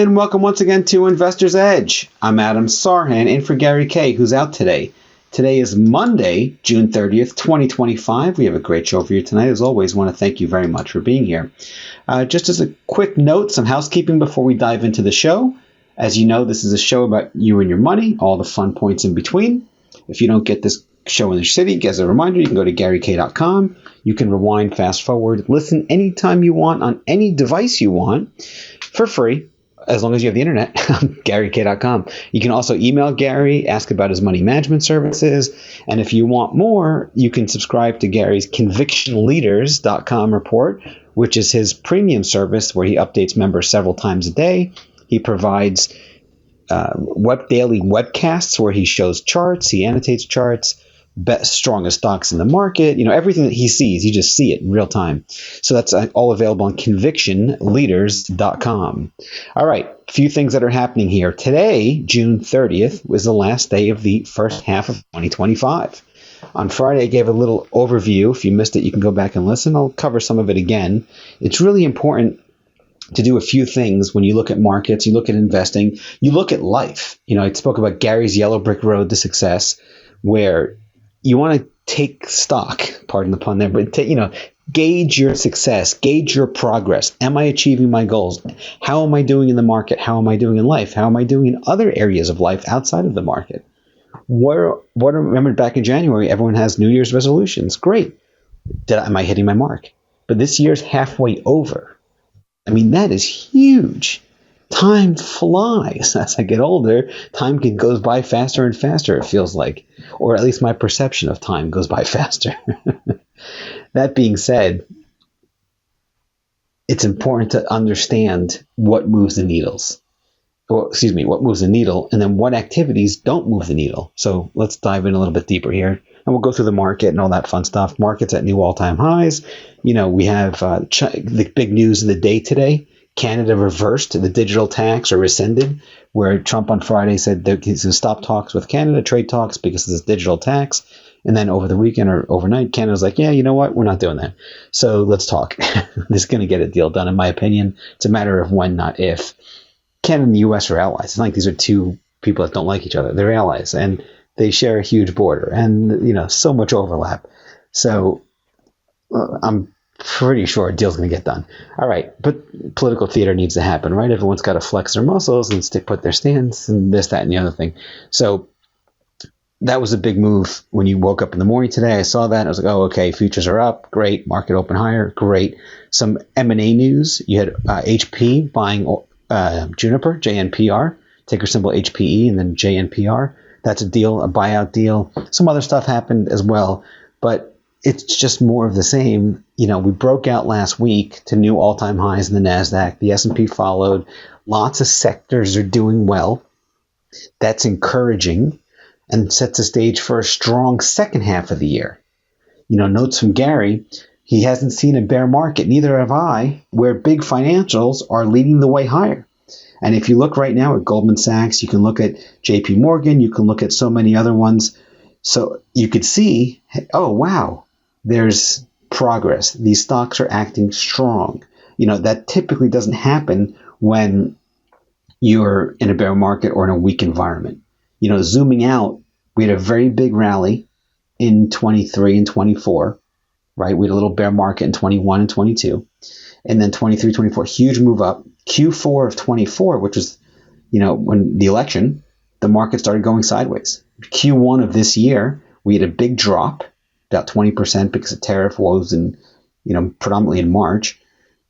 And welcome once again to Investor's Edge. I'm Adam Sarhan in for Gary Kay, who's out today. Today is Monday, June 30th, 2025. We have a great show for you tonight. As always, want to thank you very much for being here. Just as a quick note, some housekeeping before we dive into the show. As you know, this is a show about you and your money, all the fun points in between. If you don't get this show in the city, as a reminder, you can go to GaryK.com. You can rewind, fast forward, listen anytime you want on any device you want for free, as long as you have the internet, on GaryK.com. You can also email Gary, ask about his money management services. And if you want more, you can subscribe to Gary's ConvictionLeaders.com report, which is his premium service where he updates members several times a day. He provides daily webcasts where he shows charts, he annotates charts, strongest stocks in the market, everything that he sees, you just see it in real time. So that's all available on ConvictionLeaders.com. All right, a few things that are happening here. Today, June 30th, was the last day of the first half of 2025. On Friday, I gave a little overview. If you missed it, you can go back and listen. I'll cover some of it again. It's really important to do a few things when you look at markets, you look at investing, you look at life. I spoke about Gary's yellow brick road to success, where you want to take stock, pardon the pun there, but gauge your success, gauge your progress. Am I achieving my goals? How am I doing in the market? How am I doing in life? How am I doing in other areas of life outside of the market? Remember back in January, everyone has New Year's resolutions. Great. Am I hitting my mark? But this year's halfway over. That is huge. Time flies. As I get older, time goes by faster and faster, it feels like. Or at least my perception of time goes by faster. That being said, it's important to understand what moves the needles. What moves the needle, and then what activities don't move the needle. So let's dive in a little bit deeper here. And we'll go through the market and all that fun stuff. Markets at new all-time highs. We have the big news of the day today. Canada reversed the digital tax or rescinded, where Trump on Friday said that he's going to stop talks with Canada, trade talks, because of this digital tax. And then over the weekend or overnight, Canada's like, yeah, you know what? We're not doing that. So let's talk. This is going to get a deal done, in my opinion. It's a matter of when, not if. Canada and the U.S. are allies. It's not like these are two people that don't like each other. They're allies, and they share a huge border and, so much overlap. So I'm pretty sure a deal's going to get done. All right, but political theater needs to happen, right? Everyone's got to flex their muscles and put their stance and this, that, and the other thing. So that was a big move when you woke up in the morning today. I saw that. And I was like, oh, okay, futures are up. Great. Market open higher. Great. Some M&A news. You had HP buying Juniper, JNPR, ticker symbol HPE, and then JNPR. That's a deal, a buyout deal. Some other stuff happened as well, but it's just more of the same. We broke out last week to new all-time highs in the NASDAQ. The S&P followed. Lots of sectors are doing well. That's encouraging and sets the stage for a strong second half of the year. Notes from Gary, he hasn't seen a bear market, neither have I, where big financials are leading the way higher. And if you look right now at Goldman Sachs, you can look at JP Morgan, you can look at so many other ones. So you could see, oh, wow, there's progress. These stocks are acting strong. That typically doesn't happen when you're in a bear market or in a weak environment. Zooming out, we had a very big rally in 23 and 24, right? We had a little bear market in 21 and 22. And then 23, 24, huge move up. Q4 of 24, which was, when the election, the market started going sideways. Q1 of this year, we had a big drop, about 20% because of tariff woes and, predominantly in March,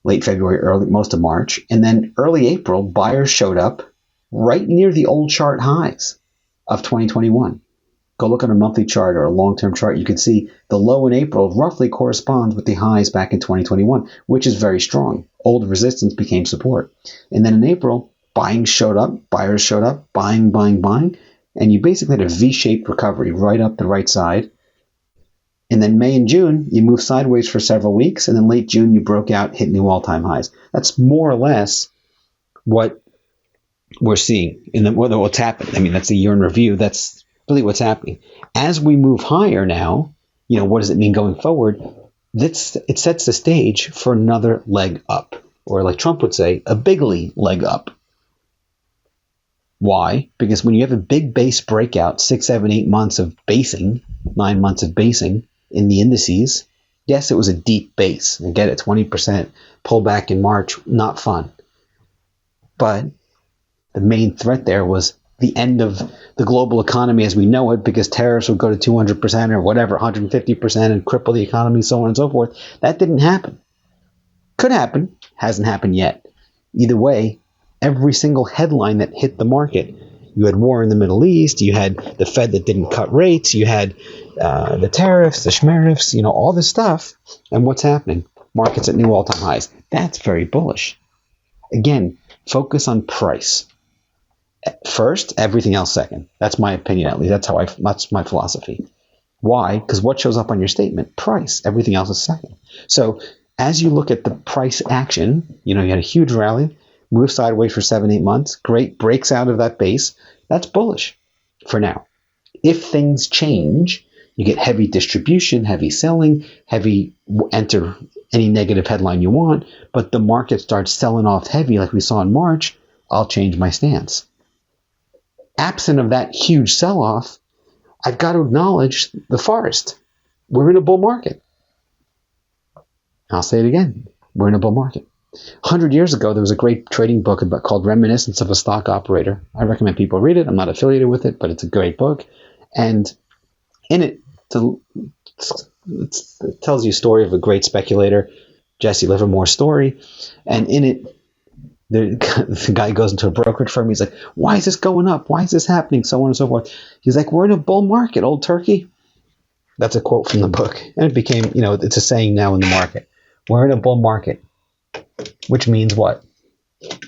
late February, most of March. And then early April, buyers showed up right near the old chart highs of 2021. Go look at a monthly chart or a long-term chart. You can see the low in April roughly corresponds with the highs back in 2021, which is very strong. Old resistance became support. And then in April, buyers showed up, buying, and you basically had a V-shaped recovery right up the right side. And then May and June, you moved sideways for several weeks, and then late June, you broke out, hit new all-time highs. That's more or less what we're seeing, and then what's happened. That's a year in review. That's really what's happening. As we move higher now, what does it mean going forward? It sets the stage for another leg up, or like Trump would say, a bigly leg up. Why? Because when you have a big base breakout, 6, 7, 8 months of basing, 9 months of basing in the indices, yes, it was a deep base. I get it, 20% pullback in March, not fun. But the main threat there was the end of the global economy as we know it, because tariffs would go to 200% or whatever, 150% and cripple the economy, so on and so forth. That didn't happen. Could happen, hasn't happened yet. Either way, every single headline that hit the market, you had war in the Middle East, you had the Fed that didn't cut rates, you had the tariffs, the schmariffs, all this stuff. And what's happening? Markets at new all-time highs. That's very bullish. Again, focus on price first, everything else second. That's my opinion, at least. That's my philosophy. Why? Because what shows up on your statement? Price. Everything else is second. So as you look at the price action, you had a huge rally, move sideways for 7, 8 months, great, breaks out of that base. That's bullish for now. If things change, you get heavy distribution, heavy selling, heavy enter any negative headline you want, but the market starts selling off heavy like we saw in March, I'll change my stance. Absent of that huge sell-off, I've got to acknowledge the forest. We're in a bull market. I'll say it again. We're in a bull market. 100 years ago, there was a great trading book called Reminiscence of a Stock Operator. I recommend people read it. I'm not affiliated with it, but it's a great book. And in it, it tells you a story of a great speculator, Jesse Livermore's story. And in it, the guy goes into a brokerage firm. He's like, why is this going up? Why is this happening? So on and so forth. He's like, we're in a bull market, old turkey. That's a quote from the book. And it became, it's a saying now in the market. We're in a bull market, which means what?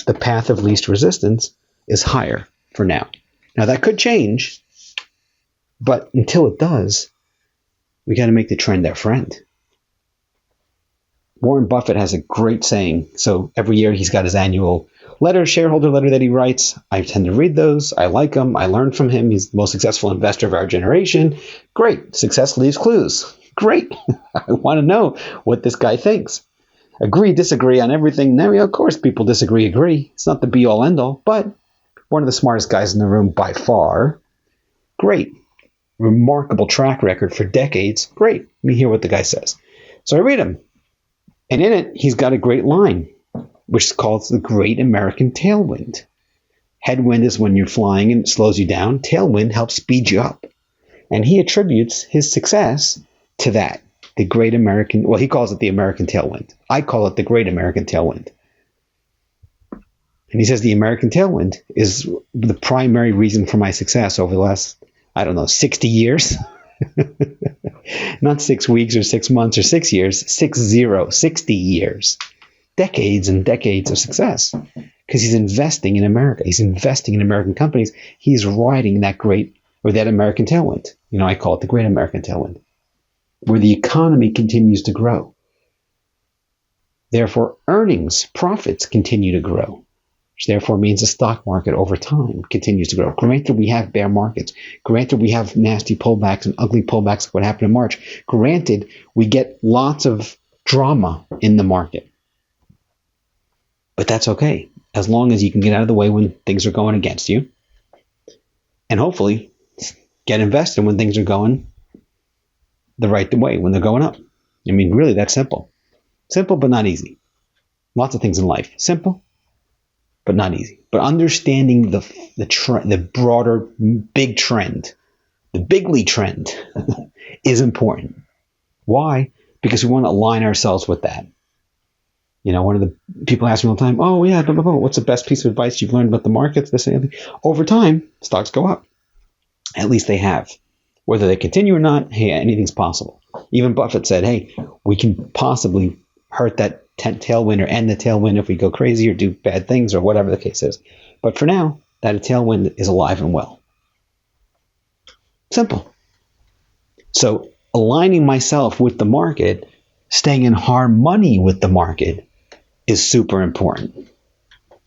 The path of least resistance is higher for now. Now, that could change, but until it does, we got to make the trend our friend. Warren Buffett has a great saying. So every year he's got his annual shareholder letter that he writes. I tend to read those. I like them. I learn from him. He's the most successful investor of our generation. Great. Success leaves clues. Great. I want to know what this guy thinks. Agree, disagree on everything. Now, of course, people disagree, agree. It's not the be-all, end-all, but one of the smartest guys in the room by far. Great. Remarkable track record for decades. Great. Let me hear what the guy says. So I read him. And in it, he's got a great line, which is called the Great American Tailwind. Headwind is when you're flying and it slows you down. Tailwind helps speed you up. And he attributes his success to that. The Great American, he calls it the American Tailwind. I call it the Great American Tailwind. And he says the American Tailwind is the primary reason for my success over the last, 60 years. Not 6 weeks or 6 months or 6 years, 60 years. Decades and decades of success. Because he's investing in America. He's investing in American companies. He's riding that American tailwind. I call it the Great American Tailwind. Where the economy continues to grow. Therefore, earnings, profits continue to grow. Which therefore means the stock market over time continues to grow. Granted, we have bear markets. Granted, we have nasty pullbacks and ugly pullbacks like what happened in March. Granted, we get lots of drama in the market. But that's okay, as long as you can get out of the way when things are going against you. And hopefully, get invested when things are going the right way, when they're going up. Really, that's simple. Simple, but not easy. Lots of things in life. Simple, but not easy. But understanding the broader, big trend, the bigly trend, is important. Why? Because we want to align ourselves with that. One of the people ask me all the time, oh, yeah, blah, blah, blah. What's the best piece of advice you've learned about the markets? This and that. Over time, stocks go up. At least they have. Whether they continue or not, hey, anything's possible. Even Buffett said, hey, we can possibly hurt that tailwind or end the tailwind if we go crazy or do bad things or whatever the case is. But for now, that tailwind is alive and well. Simple. So aligning myself with the market, staying in harmony with the market is super important.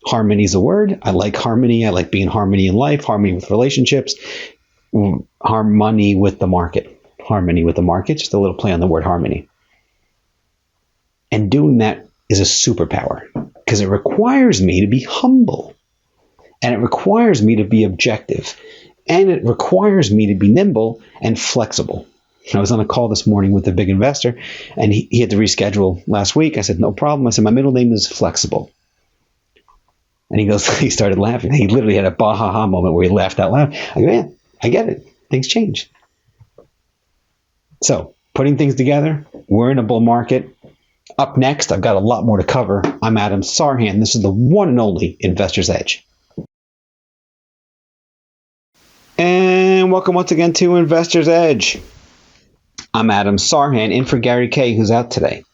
Harmony is a word. I like harmony. I like being in harmony in life, harmony with relationships, harmony with the market. Harmony with the market, just a little play on the word harmony. And doing that is a superpower because it requires me to be humble And it requires me to be objective. And it requires me to be nimble and flexible. I was on a call this morning with a big investor, and he had to reschedule last week. I said, no problem. I said, my middle name is Flexible. And he goes, he started laughing. He literally had a bah-ha-ha moment where he laughed out loud. I go, yeah, I get it. Things change. So, putting things together, we're in a bull market. Up next, I've got a lot more to cover. I'm Adam Sarhan. This is the one and only Investor's Edge. And welcome once again to Investor's Edge. I'm Adam Sarhan, in for Gary K, who's out today.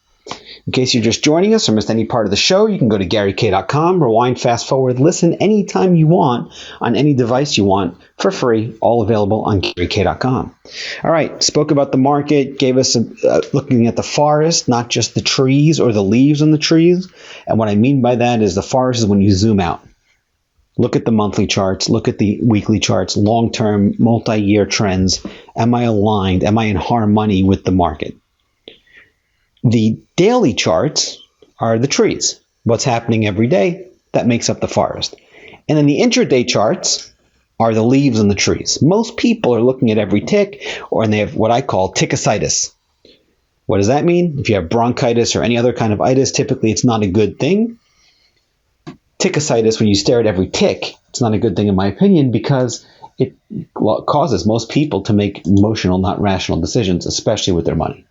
In case you're just joining us or missed any part of the show, you can go to GaryK.com, rewind, fast forward, listen anytime you want on any device you want for free, all available on GaryK.com. All right, spoke about the market, gave us looking at the forest, not just the trees or the leaves on the trees. And what I mean by that is the forest is when you zoom out. Look at the monthly charts, look at the weekly charts, long-term, multi-year trends. Am I aligned? Am I in harmony with the market? The daily charts are the trees. What's happening every day, that makes up the forest. And then the intraday charts are the leaves on the trees. Most people are looking at every tick, and they have what I call tickositis. What does that mean? If you have bronchitis or any other kind of itis, typically it's not a good thing. Tickositis, when you stare at every tick, it's not a good thing in my opinion because it causes most people to make emotional, not rational decisions, especially with their money.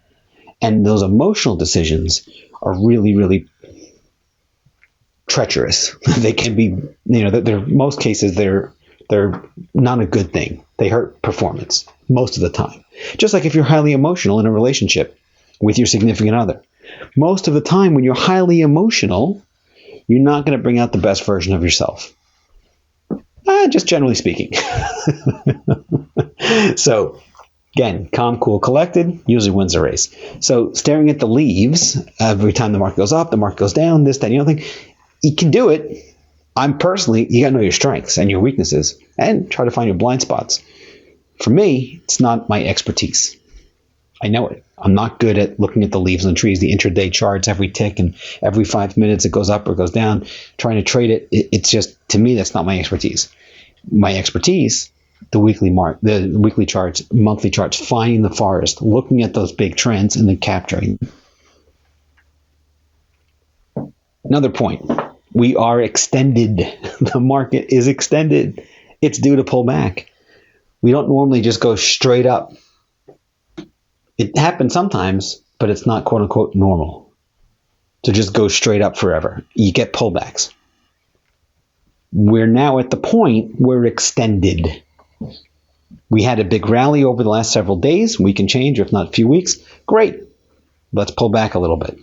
And those emotional decisions are really, really treacherous. They can be, most cases they're not a good thing. They hurt performance most of the time. Just like if you're highly emotional in a relationship with your significant other. Most of the time when you're highly emotional, you're not going to bring out the best version of yourself. Just generally speaking. So, again, calm, cool, collected usually wins the race. So, staring at the leaves every time the market goes up, the market goes down, this, that, the other thing, you can do it. You got to know your strengths and your weaknesses and try to find your blind spots. For me, it's not my expertise. I know it. I'm not good at looking at the leaves on trees, the intraday charts, every tick, and every 5 minutes it goes up or goes down. Trying to trade it, it's just, to me, that's not my expertise. My expertise, the weekly charts, monthly charts, finding the forest, looking at those big trends, and then capturing. Another point, we are extended. The market is extended. It's due to pull back. We don't normally just go straight up. It happens sometimes, but it's not quote unquote normal to just go straight up forever. You get pullbacks. We're now at the point where we're extended. We had a big rally over the last several days, week and change, or if not a few weeks. Great. Let's pull back a little bit.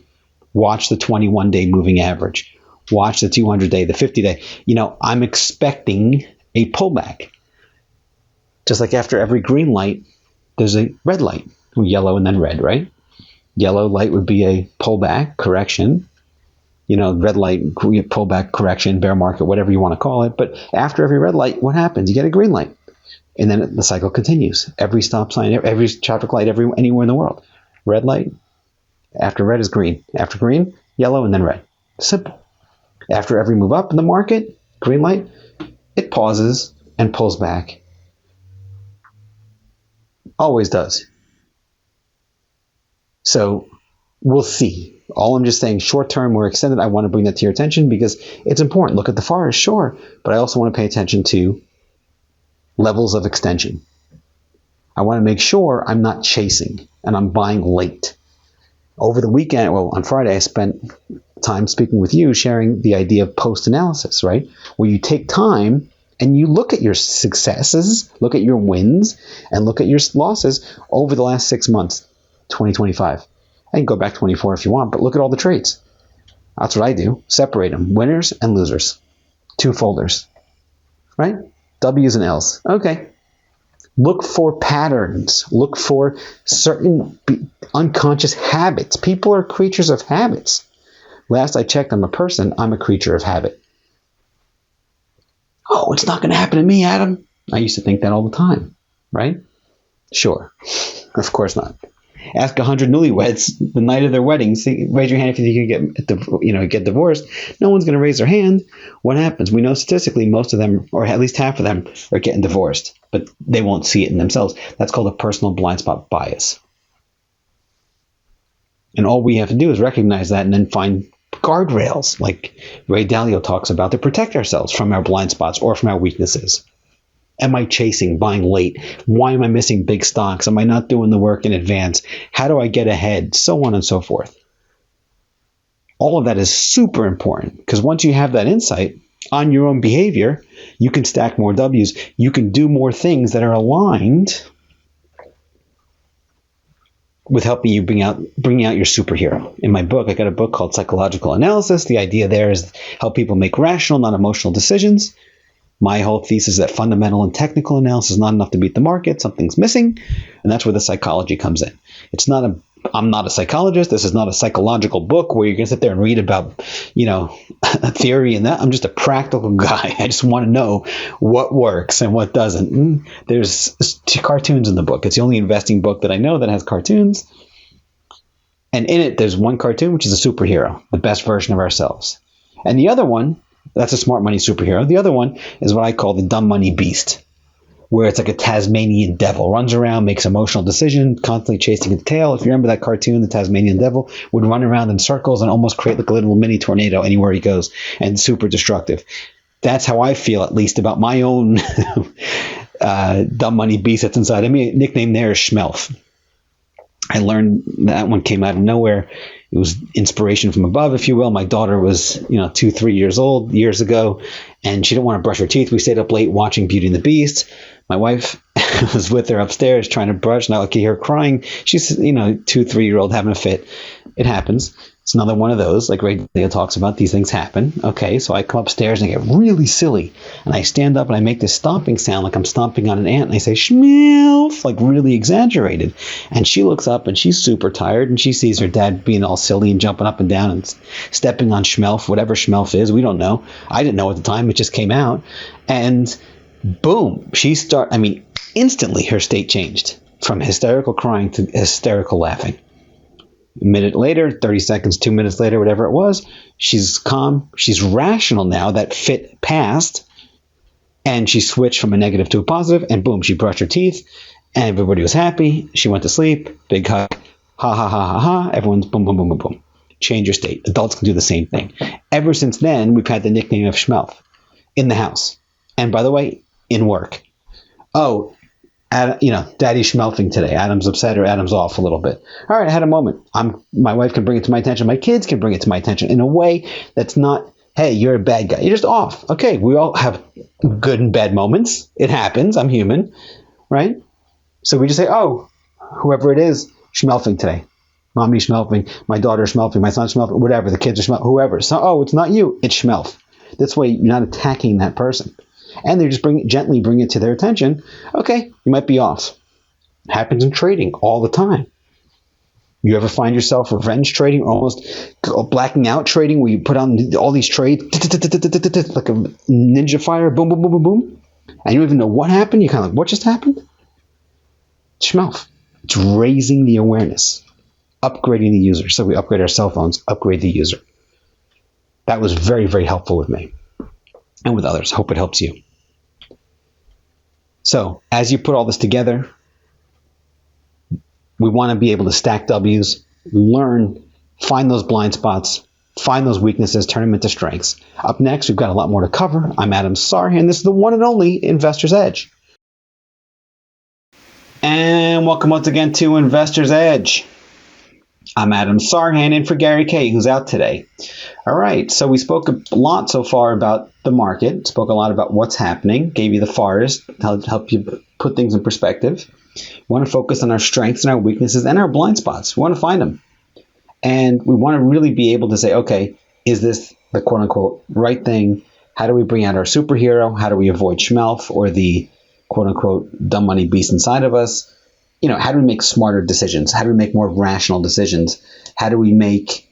Watch the 21-day moving average. Watch the 200-day, the 50-day. I'm expecting a pullback. Just like after every green light, there's a red light. Yellow and then red, right? Yellow light would be a pullback correction. Red light, pullback correction, bear market, whatever you want to call it. But after every red light, what happens? You get a green light. And then the cycle continues. Every stop sign, every traffic light, anywhere in the world. Red light. After red is green. After green, yellow, and then red. Simple. After every move up in the market, green light, it pauses and pulls back. Always does. So we'll see. All I'm just saying, short term, we're extended. I want to bring that to your attention because it's important. Look at the forest, sure, but I also want to pay attention to levels of extension. I want to make sure I'm not chasing and I'm buying late. Over the weekend, on Friday, I spent time speaking with you, sharing the idea of post-analysis, right? Where you take time and you look at your successes, look at your wins, and look at your losses over the last 6 months. 2025. I can go back 24 if you want, but look at all the trades. That's what I do. Separate them. Winners and losers. 2 folders. Right? W's and L's. Okay. Look for patterns. Look for certain unconscious habits. People are creatures of habits. Last I checked, I'm a creature of habit. Oh, it's not going to happen to me, Adam. I used to think that all the time. Right? Sure. Of course not. Ask 100 newlyweds the night of their wedding. Raise your hand if you get divorced. No one's going to raise their hand. What happens? We know statistically most of them, or at least half of them, are getting divorced, but they won't see it in themselves. That's called a personal blind spot bias. And all we have to do is recognize that and then find guardrails, like Ray Dalio talks about, to protect ourselves from our blind spots or from our weaknesses. Am I chasing, buying late? Why am I missing big stocks? Am I not doing the work in advance? How do I get ahead? So on and so forth. All of that is super important, because once you have that insight on your own behavior, you can stack more W's. You can do more things that are aligned with helping you bringing out your superhero. In my book, I got a book called Psychological Analysis. The idea there is help people make rational, not emotional decisions. My whole thesis is that fundamental and technical analysis is not enough to beat the market. Something's missing, and that's where the psychology comes in. I'm not a psychologist. This is not a psychological book where you're going to sit there and read about, a theory and that. I'm just a practical guy. I just want to know what works and what doesn't. There's cartoons in the book. It's the only investing book that I know that has cartoons. And in it, there's one cartoon, which is a superhero, the best version of ourselves. And the other one, that's a smart money superhero. The other one is what I call the dumb money beast, where it's like a Tasmanian devil, runs around, makes emotional decisions, constantly chasing its tail. If you remember that cartoon, the Tasmanian devil would run around in circles and almost create like a little mini tornado anywhere he goes, and super destructive. That's how I feel, at least, about my own dumb money beast that's inside of me. Nickname there is Schmelf. I learned that one came out of nowhere. It was inspiration from above, if you will. My daughter was, 2-3 years old years ago, and she didn't want to brush her teeth. We stayed up late watching Beauty and the Beast. My wife was with her upstairs trying to brush, and I could hear her crying. She's, 2-3-year-old having a fit. It happens. It's another one of those, like Ray Dalio talks about. These things happen. Okay, so I come upstairs and I get really silly, and I stand up and I make this stomping sound like I'm stomping on an ant, and I say Schmelf, like really exaggerated. And she looks up and she's super tired, and she sees her dad being all silly and jumping up and down and stepping on Schmelf, whatever Schmelf is. We don't know. I didn't know at the time. It just came out, and boom, instantly her state changed from hysterical crying to hysterical laughing. A minute later, 30 seconds, 2 minutes later, whatever it was, she's calm, she's rational now. That fit passed, and she switched from a negative to a positive, and boom, she brushed her teeth, and everybody was happy. She went to sleep, big hug, ha, ha, ha, ha, ha, everyone's boom, boom, boom, boom, boom. Change your state. Adults can do the same thing. Ever since then, we've had the nickname of Schmelf in the house. And by the way, in work. Oh, Daddy's schmelfing today. Adam's upset or Adam's off a little bit. All right, I had a moment. My wife can bring it to my attention. My kids can bring it to my attention in a way that's not, hey, you're a bad guy. You're just off. Okay, we all have good and bad moments. It happens. I'm human, right? So we just say, oh, whoever it is, schmelfing today. Mommy's schmelfing. My daughter's schmelfing. My son's schmelfing. Whatever. The kids are schmelfing. Whoever. So, oh, it's not you. It's schmelf. This way you're not attacking that person. And they just gently bring it to their attention. Okay, you might be off. It happens in trading all the time. You ever find yourself revenge trading, or almost blacking out trading, where you put on all these trades like a ninja fire, boom, boom, boom, boom, boom, and you don't even know what happened? You're kind of like, what just happened? Schmelf. It's raising the awareness, upgrading the user. So we upgrade our cell phones, upgrade the user. That was very, very helpful with me and with others. Hope it helps you. So as you put all this together, we want to be able to stack W's, learn, find those blind spots, find those weaknesses, turn them into strengths. Up next, we've got a lot more to cover. I'm Adam Sarhan. This is the one and only Investor's Edge. And welcome once again to Investor's Edge. I'm Adam Sarhan, in for Gary Kay, who's out today. All right, so we spoke a lot so far about the market, spoke a lot about what's happening, gave you the forest, help you put things in perspective. We want to focus on our strengths and our weaknesses and our blind spots. We want to find them. And we want to really be able to say, okay, is this the quote-unquote right thing? How do we bring out our superhero? How do we avoid schmelf or the quote-unquote dumb money beast inside of us? How do we make smarter decisions? How do we make more rational decisions? How do we make,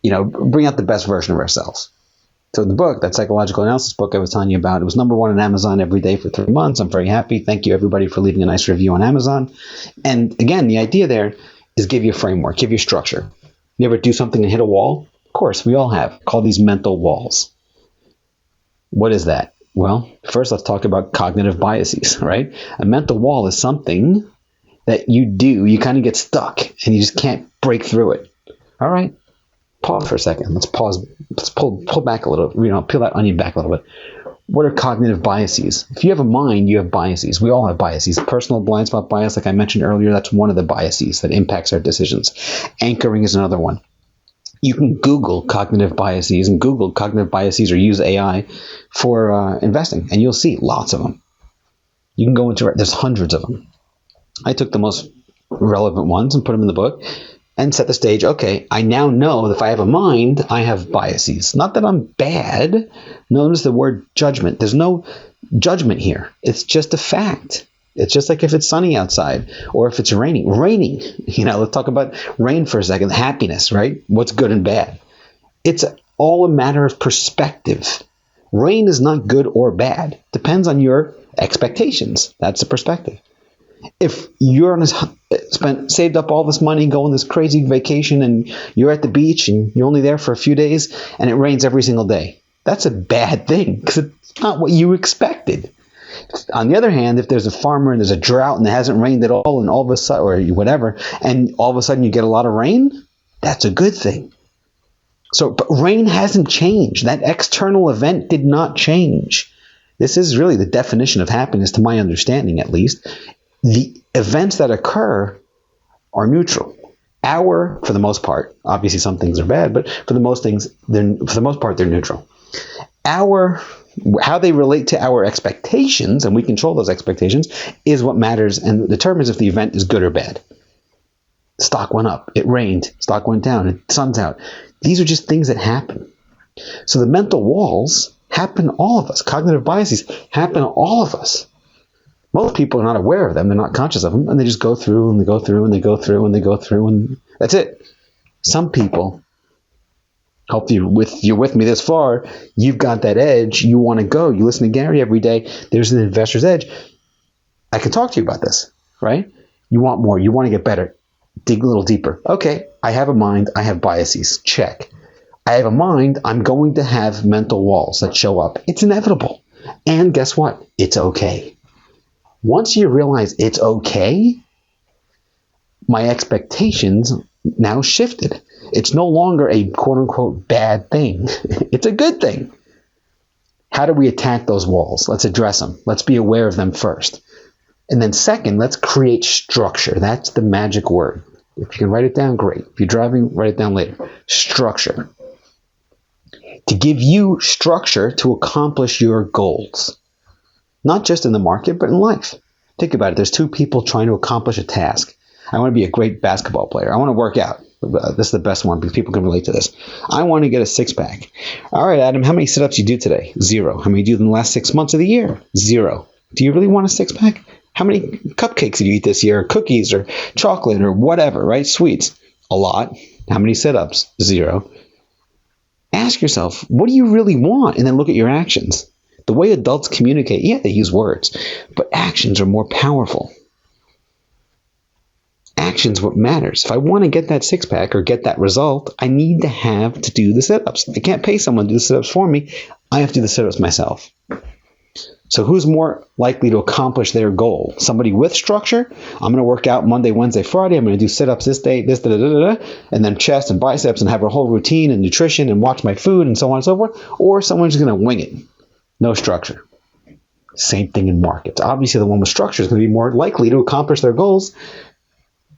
bring out the best version of ourselves? So the book, that psychological analysis book I was telling you about, it was number one on Amazon every day for 3 months. I'm very happy. Thank you, everybody, for leaving a nice review on Amazon. And again, the idea there is give you a framework, give you structure. You ever do something and hit a wall? Of course, we all have. Call these mental walls. What is that? Well, first let's talk about cognitive biases, right? A mental wall is something that you do, you kind of get stuck and you just can't break through it. All right, pause for a second. Let's pause. Let's pull back a little, peel that onion back a little bit. What are cognitive biases? If you have a mind, you have biases. We all have biases. Personal blind spot bias, like I mentioned earlier, that's one of the biases that impacts our decisions. Anchoring is another one. You can Google cognitive biases and Google cognitive biases or use AI for investing, and you'll see lots of them. You can go into, there's hundreds of them. I took the most relevant ones and put them in the book and set the stage. Okay, I now know that if I have a mind, I have biases. Not that I'm bad. Notice the word judgment. There's no judgment here. It's just a fact. It's just like if it's sunny outside or if it's raining. Raining, let's talk about rain for a second. Happiness, right? What's good and bad? It's all a matter of perspective. Rain is not good or bad. Depends on your expectations. That's the perspective. If you're saved up all this money, go on this crazy vacation, and you're at the beach and you're only there for a few days and it rains every single day, that's a bad thing because it's not what you expected. On the other hand, if there's a farmer and there's a drought and it hasn't rained at all, and all of a sudden, or whatever, and all of a sudden you get a lot of rain, that's a good thing. So, but rain hasn't changed. That external event did not change. This is really the definition of happiness, to my understanding at least. The events that occur are neutral. For the most part, obviously some things are bad, but for the most part, they're neutral. How they relate to our expectations, and we control those expectations, is what matters and determines if the event is good or bad. Stock went up, it rained, stock went down, the sun's out. These are just things that happen. So the mental walls happen to all of us. Cognitive biases happen to all of us. Most people are not aware of them, they're not conscious of them, and they just go through and they go through and they go through and they go through, and that's it. Some people, hope you're with me this far, you've got that edge, you want to go, you listen to Gary every day, there's an investor's edge. I can talk to you about this, right? You want more, you want to get better, dig a little deeper. Okay, I have a mind, I have biases, check. I have a mind, I'm going to have mental walls that show up. It's inevitable. And guess what? It's okay. Once you realize it's okay, my expectations now shifted. It's no longer a quote-unquote bad thing. It's a good thing. How do we attack those walls? Let's address them. Let's be aware of them first. And then second, let's create structure. That's the magic word. If you can write it down, great. If you're driving, write it down later. Structure. To give you structure to accomplish your goals. Not just in the market, but in life. Think about it. There's two people trying to accomplish a task. I want to be a great basketball player. I want to work out. This is the best one because people can relate to this. I want to get a six-pack. All right, Adam, how many sit-ups you do today? 0. How many do you do in the last 6 months of the year? 0. Do you really want a six-pack? How many cupcakes did you eat this year? Or cookies or chocolate or whatever, right? Sweets. A lot. How many sit-ups? 0. Ask yourself, what do you really want? And then look at your actions. The way adults communicate, yeah, they use words, but actions are more powerful. Actions what matters. If I want to get that six-pack or get that result, I need to have to do the sit-ups. I can't pay someone to do the sit-ups for me. I have to do the sit-ups myself. So who's more likely to accomplish their goal? Somebody with structure? I'm going to work out Monday, Wednesday, Friday. I'm going to do sit-ups this day, this, and then chest and biceps and have a whole routine and nutrition and watch my food and so on and so forth. Or someone's going to wing it. No structure. Same thing in markets. Obviously, the one with structure is going to be more likely to accomplish their goals.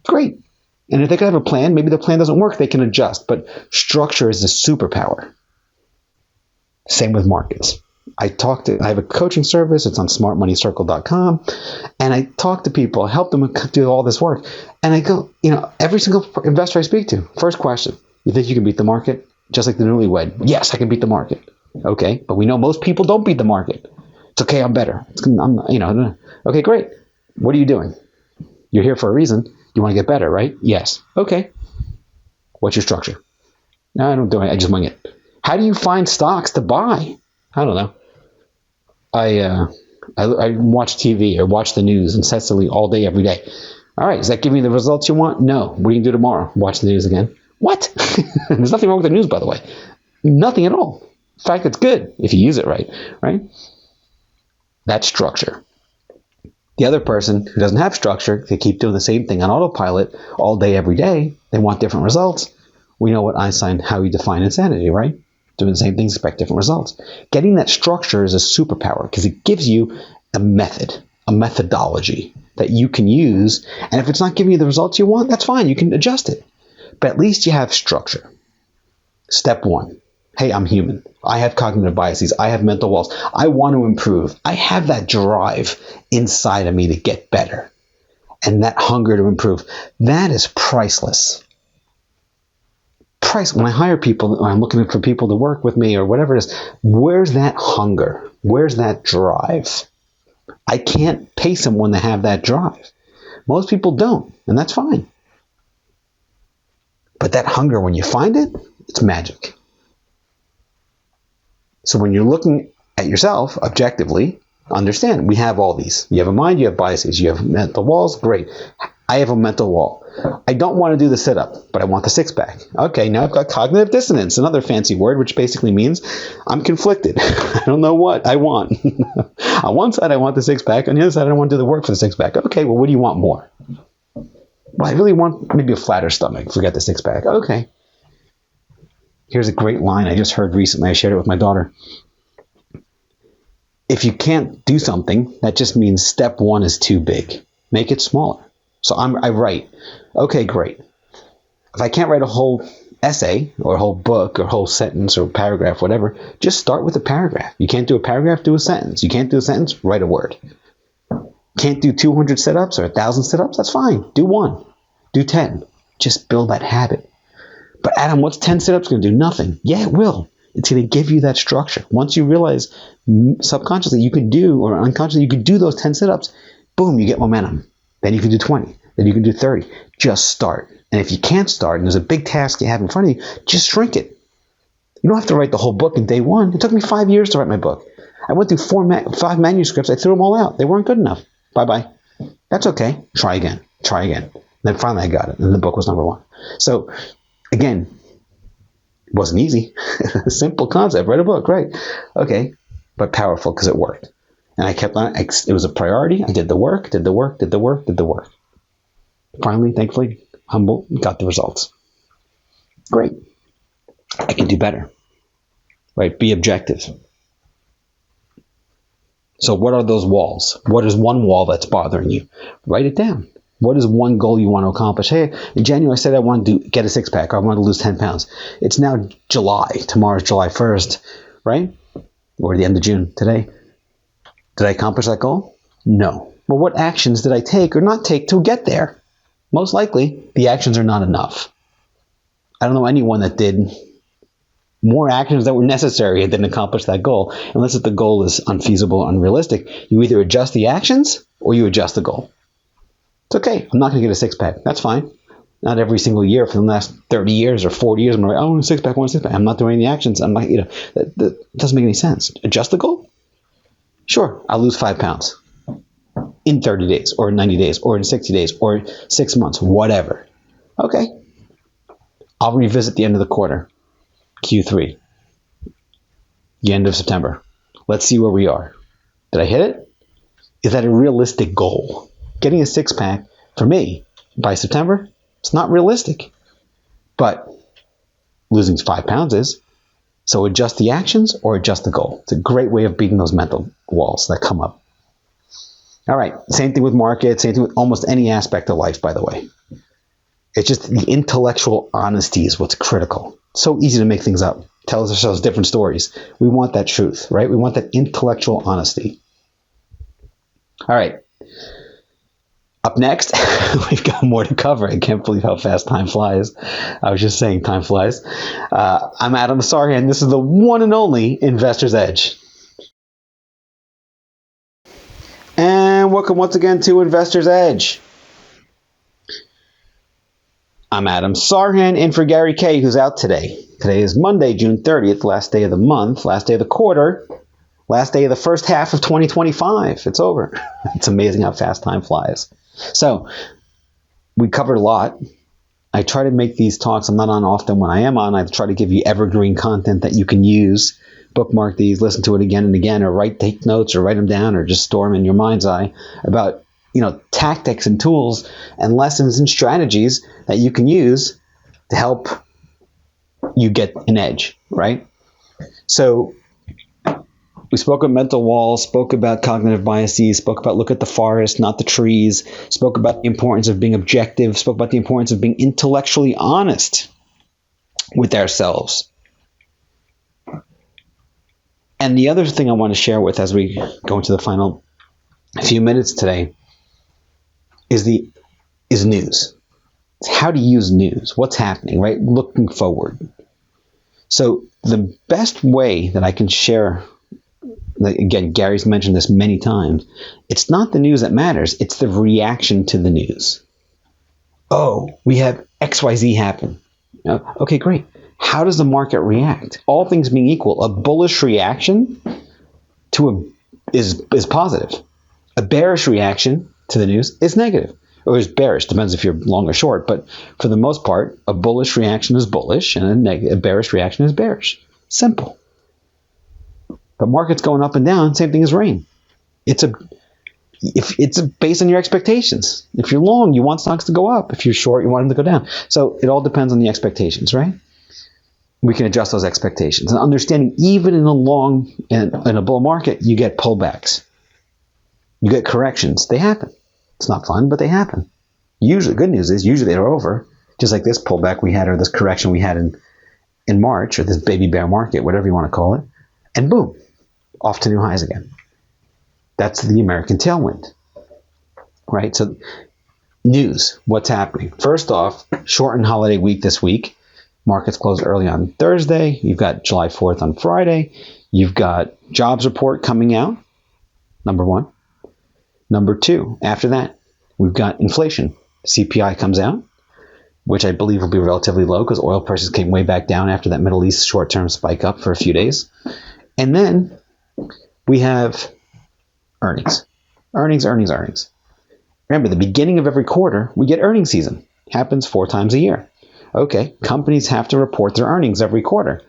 Great. And if they can have a plan, maybe the plan doesn't work, they can adjust. But structure is a superpower. Same with markets. I have a coaching service. It's on smartmoneycircle.com. And I talk to people, help them do all this work. And I go, every single investor I speak to, first question, you think you can beat the market? Just like the newlywed. Yes, I can beat the market. Okay, but we know most people don't beat the market. It's okay, I'm better. Okay, great. What are you doing? You're here for a reason. You want to get better, right? Yes. Okay. What's your structure? No, I don't do it. I just wing it. How do you find stocks to buy? I don't know. I watch TV or watch the news incessantly all day, every day. All right, does that give me the results you want? No. What are you going to do tomorrow? Watch the news again? What? There's nothing wrong with the news, by the way. Nothing at all. In fact, it's good if you use it right, right? That's structure. The other person who doesn't have structure, they keep doing the same thing on autopilot all day, every day. They want different results. We know what Einstein, how he defined insanity, right? Doing the same things, expect different results. Getting that structure is a superpower because it gives you a method, a methodology that you can use. And if it's not giving you the results you want, that's fine. You can adjust it. But at least you have structure. Step one. Hey, I'm human. I have cognitive biases. I have mental walls. I want to improve. I have that drive inside of me to get better. And that hunger to improve. That is priceless. When I hire people, when I'm looking for people to work with me or whatever it is, where's that hunger? Where's that drive? I can't pay someone to have that drive. Most people don't, and that's fine. But that hunger, when you find it, it's magic. So when you're looking at yourself objectively, understand we have all these. You have a mind, you have biases, you have mental walls. Great. I have a mental wall. I don't want to do the sit-up, but I want the six-pack. Okay, now I've got cognitive dissonance, another fancy word, which basically means I'm conflicted. I don't know what I want. On one side, I want the six-pack. On the other side, I don't want to do the work for the six-pack. Okay, well, what do you want more? Well, I really want maybe a flatter stomach. Forget the six-pack. Okay. Here's a great line I just heard recently. I shared it with my daughter. If you can't do something, that just means step one is too big. Make it smaller. So I write. Okay, great. If I can't write a whole essay or a whole book or a whole sentence or paragraph, whatever, just start with a paragraph. You can't do a paragraph, do a sentence. You can't do a sentence, write a word. Can't do 200 sit-ups or 1,000 sit-ups? That's fine. Do 1. Do 10. Just build that habit. But Adam, what's 10 sit-ups going to do? Nothing. Yeah, it will. It's going to give you that structure. Once you realize subconsciously you can do, or unconsciously you can do those 10 sit-ups, boom, you get momentum. Then you can do 20. Then you can do 30. Just start. And if you can't start, and there's a big task you have in front of you, just shrink it. You don't have to write the whole book in day one. It took me 5 years to write my book. I went through 5 manuscripts. I threw them all out. They weren't good enough. Bye-bye. That's okay. Try again. Try again. And then finally I got it. And the book was number 1. So, again, it wasn't easy. Simple concept. Write a book. Right. Okay. But powerful because it worked. And I kept on. It was a priority. I did the work, did the work, did the work, did the work. Finally, thankfully, humble, got the results. Great. I can do better. Right? Be objective. So what are those walls? What is one wall that's bothering you? Write it down. What is one goal you want to accomplish? Hey, in January I said I wanted to get a six-pack. Or I wanted to lose 10 pounds. It's now July. Tomorrow's July 1st, right? Or the end of June today. Did I accomplish that goal? No. Well, what actions did I take or not take to get there? Most likely, the actions are not enough. I don't know anyone that did more actions that were necessary and didn't accomplish that goal. Unless if the goal is unfeasible, unrealistic, you either adjust the actions or you adjust the goal. It's okay. I'm not going to get a six-pack. That's fine. Not every single year for the last 30 years or 40 years. I'm like, I want a six-pack, I want a six-pack. I'm not doing any actions. I'm not, that doesn't make any sense. Adjust the goal? Sure, I'll lose 5 pounds in 30 days or 90 days or in 60 days or 6 months, whatever. Okay. I'll revisit the end of the quarter, Q3, the end of September. Let's see where we are. Did I hit it? Is that a realistic goal? Getting a six-pack, for me, by September, it's not realistic. But losing 5 pounds is. So adjust the actions or adjust the goal. It's a great way of beating those mental walls that come up. All right, same thing with markets, same thing with almost any aspect of life, by the way. It's just the intellectual honesty is what's critical. It's so easy to make things up. Tell ourselves different stories. We want that truth, right? We want that intellectual honesty. All right. Up next, we've got more to cover. I can't believe how fast time flies. I was just saying time flies. I'm Adam Sarhan. This is the one and only Investor's Edge. And welcome once again to Investor's Edge. I'm Adam Sarhan in for Gary Kay, who's out today. Today is Monday, June 30th, last day of the month, last day of the quarter, last day of the first half of 2025. It's over. It's amazing how fast time flies. So we covered a lot. I try to make these talks. I'm not on often. When I am on, I try to give you evergreen content that you can use. Bookmark these, listen to it again and again, or take notes, or write them down, or just store them in your mind's eye about, tactics and tools and lessons and strategies that you can use to help you get an edge, right? So we spoke about mental walls, spoke about cognitive biases, spoke about look at the forest, not the trees, spoke about the importance of being objective, spoke about the importance of being intellectually honest with ourselves. And the other thing I want to share with as we go into the final few minutes today is news. It's how to use news. What's happening, right? Looking forward. So the best way that I can share, again, Gary's mentioned this many times, it's not the news that matters, it's the reaction to the news. Oh, we have XYZ happen. Okay, great. How does the market react? All things being equal, a bullish reaction is positive. A bearish reaction to the news is negative. Or is bearish, depends if you're long or short, but for the most part, a bullish reaction is bullish and a bearish reaction is bearish. Simple. The market's going up and down, same thing as rain. It's based on your expectations. If you're long, you want stocks to go up. If you're short, you want them to go down. So it all depends on the expectations, right? We can adjust those expectations. And understanding even in a bull market, you get pullbacks. You get corrections. They happen. It's not fun, but they happen. Usually, good news is usually they're over. Just like this pullback we had, or this correction we had in March, or this baby bear market, whatever you want to call it. And boom, off to new highs again. That's the American tailwind, right? So news, what's happening? First off, shortened holiday week this week. Markets close early on Thursday. You've got July 4th on Friday. You've got jobs report coming out, number one. Number two, after that, we've got inflation. CPI comes out, which I believe will be relatively low because oil prices came way back down after that Middle East short-term spike up for a few days. And then we have earnings. Earnings. Remember, the beginning of every quarter, we get earnings season. Happens 4 times a year. Okay, companies have to report their earnings every quarter.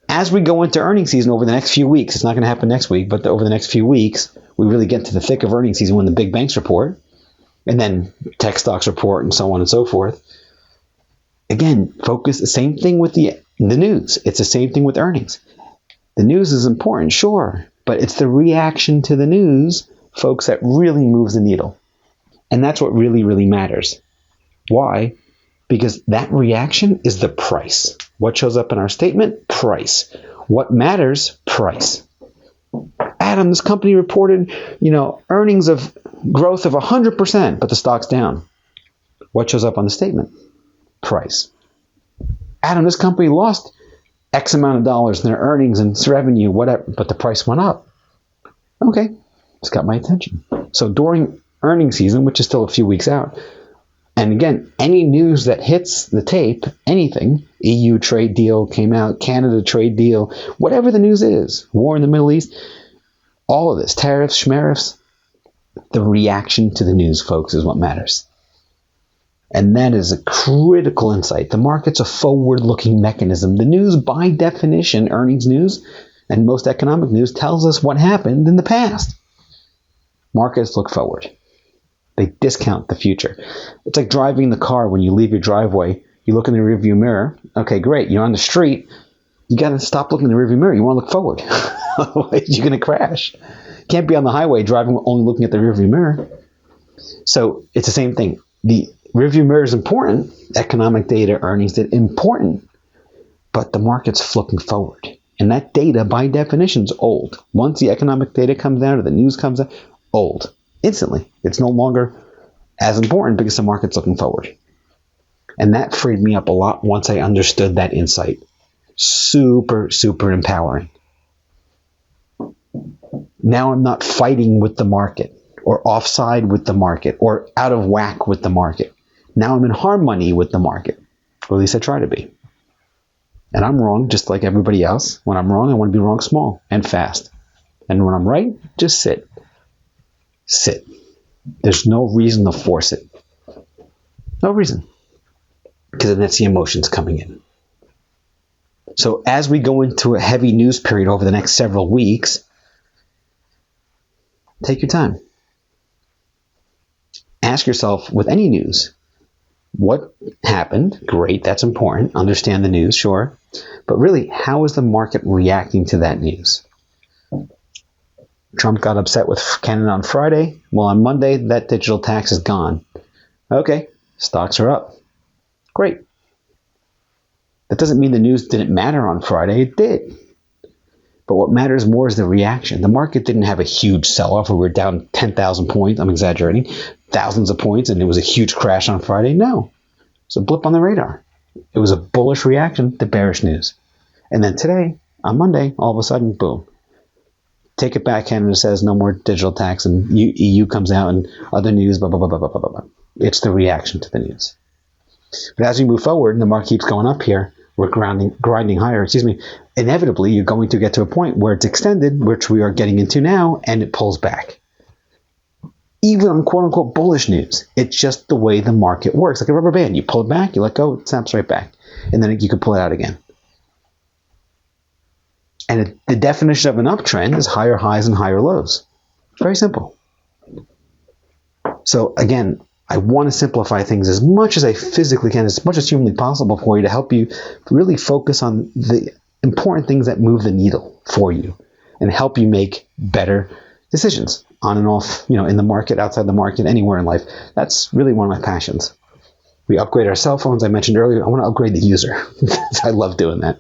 As we go into earnings season over the next few weeks, it's not going to happen next week, but over the next few weeks, we really get to the thick of earnings season when the big banks report, and then tech stocks report, and so on and so forth. Again, focus, the same thing with the news. It's the same thing with earnings. The news is important, sure, but it's the reaction to the news, folks, that really moves the needle. And that's what really, really matters. Why? Because that reaction is the price. What shows up in our statement? Price. What matters? Price. Adam, this company reported, earnings of growth of 100%, but the stock's down. What shows up on the statement? Price. Adam, this company lost X amount of dollars in their earnings and revenue, whatever, but the price went up. Okay, it's got my attention. So during earnings season, which is still a few weeks out, and again, any news that hits the tape, anything, EU trade deal came out, Canada trade deal, whatever the news is, war in the Middle East, all of this, tariffs, schmariffs, the reaction to the news, folks, is what matters. And that is a critical insight. The market's a forward-looking mechanism. The news, by definition, earnings news and most economic news tells us what happened in the past. Markets look forward. They discount the future. It's like driving the car. When you leave your driveway, you look in the rearview mirror. Okay, great. You're on the street. You got to stop looking in the rearview mirror. You want to look forward. Otherwise, you're going to crash. You can't be on the highway driving only looking at the rearview mirror. So it's the same thing. The rearview mirror is important. Economic data, earnings data, important. But the market's looking forward. And that data, by definition, is old. Once the economic data comes out or the news comes out, old. Instantly. It's no longer as important because the market's looking forward. And that freed me up a lot once I understood that insight. Super, super empowering. Now I'm not fighting with the market or offside with the market or out of whack with the market. Now I'm in harmony with the market. Or at least I try to be. And I'm wrong just like everybody else. When I'm wrong, I want to be wrong small and fast. And when I'm right, just sit. Sit. There's no reason to force it. No reason. Because then that's the emotions coming in. So as we go into a heavy news period over the next several weeks, take your time. Ask yourself with any news, what happened? Great, that's important. Understand the news, sure. But really, how is the market reacting to that news? Trump got upset with Canada on Friday. Well, on Monday, that digital tax is gone. Okay, stocks are up. Great. That doesn't mean the news didn't matter on Friday. It did. But what matters more is the reaction. The market didn't have a huge sell-off where we're down 10,000 points. I'm exaggerating. Thousands of points, and it was a huge crash on Friday. No. It's a blip on the radar. It was a bullish reaction to bearish news. And then today, on Monday, all of a sudden, boom. Take it back. Canada says no more digital tax, and EU comes out and other news, blah, blah, blah, blah, blah, blah, blah. It's the reaction to the news. But as we move forward and the market keeps going up here, we're grinding higher, inevitably you're going to get to a point where it's extended, which we are getting into now, and it pulls back. Even on quote-unquote bullish news, it's just the way the market works. Like a rubber band, you pull it back, you let go, it snaps right back. And then you can pull it out again. And the definition of an uptrend is higher highs and higher lows. Very simple. So again, I want to simplify things as much as I physically can, as much as humanly possible for you, to help you really focus on the important things that move the needle for you and help you make better decisions on and off, in the market, outside the market, anywhere in life. That's really one of my passions. We upgrade our cell phones. I mentioned earlier, I want to upgrade the user. I love doing that.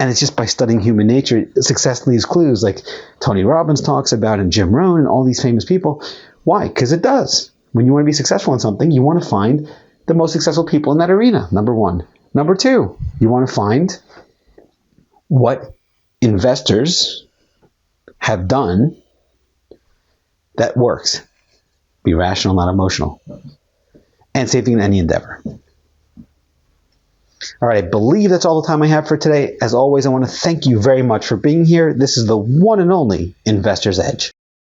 And it's just by studying human nature, success leaves clues, like Tony Robbins talks about and Jim Rohn and all these famous people. Why? Because it does. When you want to be successful in something, you want to find the most successful people in that arena, number one. Number two, you want to find what investors have done that works. Be rational, not emotional. And same thing in any endeavor. All right, I believe that's all the time I have for today. As always, I want to thank you very much for being here. This is the one and only Investor's Edge.